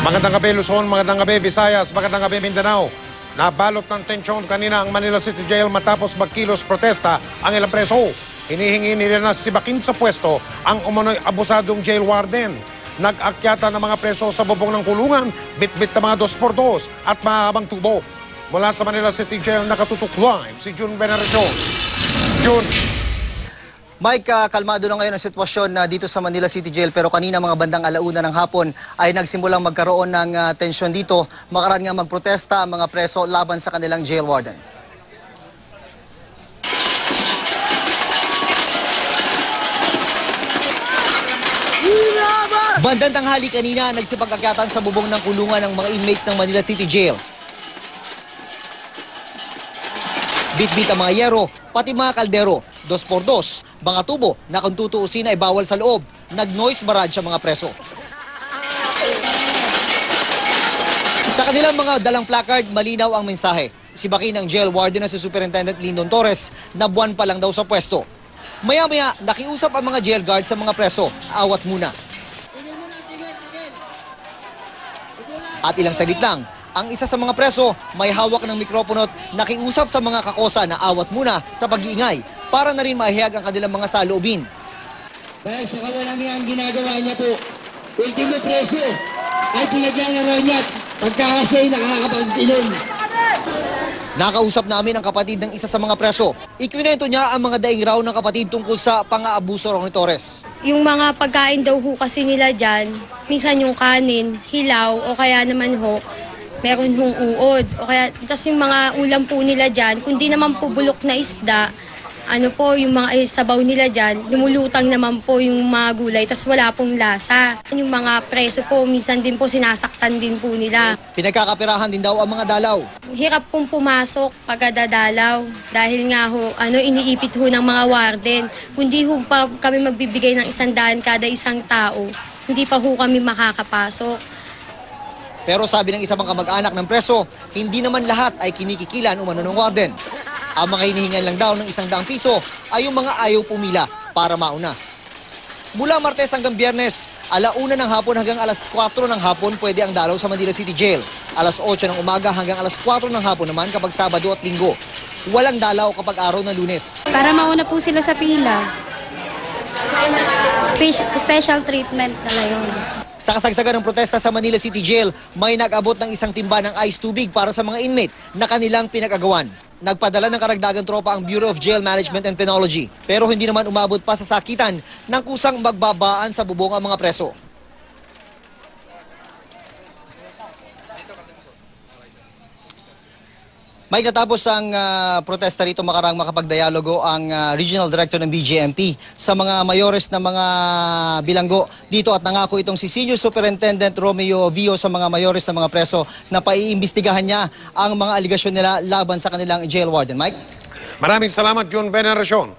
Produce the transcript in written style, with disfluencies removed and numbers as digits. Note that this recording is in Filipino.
Magandang gabi Luzon, magandang gabi Visayas, magandang gabi Mindanao. Nabalot ng tensyon kanina ang Manila City Jail matapos magkilos protesta ang ilang preso. Hinihingi nila na sibakin sa pwesto ang umano'y abusadong jail warden. Nag-akyata ng mga preso sa bubong ng kulungan, bit-bit na mga 2x2 at mahabang tubo. Mula sa Manila City Jail, nakatutok live si June Veneracion. June. Mike, kalmado na ngayon ang sitwasyon dito sa Manila City Jail pero kanina mga bandang alauna ng hapon ay nagsimulang magkaroon ng tensyon dito. Makaraan nga magprotesta ang mga preso laban sa kanilang jail warden. Bandang tanghali kanina nagsipag-akyatan sa bubong ng kulungan ng mga inmates ng Manila City Jail. Bit-bit ang mga yero, pati mga kaldero, 2x2, mga tubo na kung tutuusin ay bawal sa loob. Nag-noise barrage ang mga preso. Sa kanilang mga dalang placard, malinaw ang mensahe. Sibakin ang jail warden na si Superintendent Lyndon Torres na buwan pa lang daw sa pwesto. Maya-maya, nakiusap ang mga jail guards sa mga preso. Awat muna. At ilang saglit lang, ang isa sa mga preso may hawak ng mikropono at nakiusap sa mga kakosa na awat muna sa pag-iingay para na rin mahihag ang kanilang mga saloobin. Dahil sa kawalangyang ginagawa niya po, ultimo preso ay pinaglalaroan niya at pagkakasay nakakapagtinom. Nakausap namin ang kapatid ng isa sa mga preso. Ikwinento niya ang mga daing raw ng kapatid tungkol sa pang-aabuso raw ni Torres. Yung mga pagkain daw ho kasi nila dyan, minsan yung kanin, hilaw, o kaya naman ho, meron hong uod. O kaya, tas yung mga ulam po nila dyan, kung di naman po bulok na isda, ano po, yung mga sabaw nila dyan, lumulutang naman po yung mga gulay, tas wala pong lasa. Yung mga preso po, minsan din po sinasaktan din po nila. Pinagkakapirahan din daw ang mga dalaw. Hirap pong pumasok pagkadadalaw dahil nga ho, iniipit ho ng mga warden. Kundi ho pa kami magbibigay ng 100 kada isang tao, hindi pa ho kami makakapasok. Pero sabi ng isang kamag-anak ng preso, hindi naman lahat ay kinikikilan umano ng warden. Ang mga hinihingan lang daw ng 100 piso ay yung mga ayaw pumila para mauna. Mula Martes hanggang Biyernes, 1:00 ng hapon hanggang 4:00 ng hapon pwede ang dalaw sa Manila City Jail. 8:00 ng umaga hanggang 4:00 ng hapon naman kapag Sabado at Linggo. Walang dalaw kapag araw ng Lunes. Para mauna po sila sa pila. Special treatment na yun. Sa kasagsagan ng protesta sa Manila City Jail, may nag-abot ng isang timba ng ice tubig para sa mga inmate na kanilang pinag-agawan. Nagpadala ng karagdagang tropa ang Bureau of Jail Management and Penology. Pero hindi naman umabot pa sa sakitan ng kusang magbabaan sa bubong ang mga preso. May natapos ang protesta rito makarang makapagdialogo ang Regional Director ng BJMP sa mga mayores na mga bilanggo dito at nangako itong si Senior Superintendent Romeo Vio sa mga mayores na mga preso na paiimbestigahan niya ang mga aligasyon nila laban sa kanilang jail warden. Mike? Maraming salamat June Veneracion.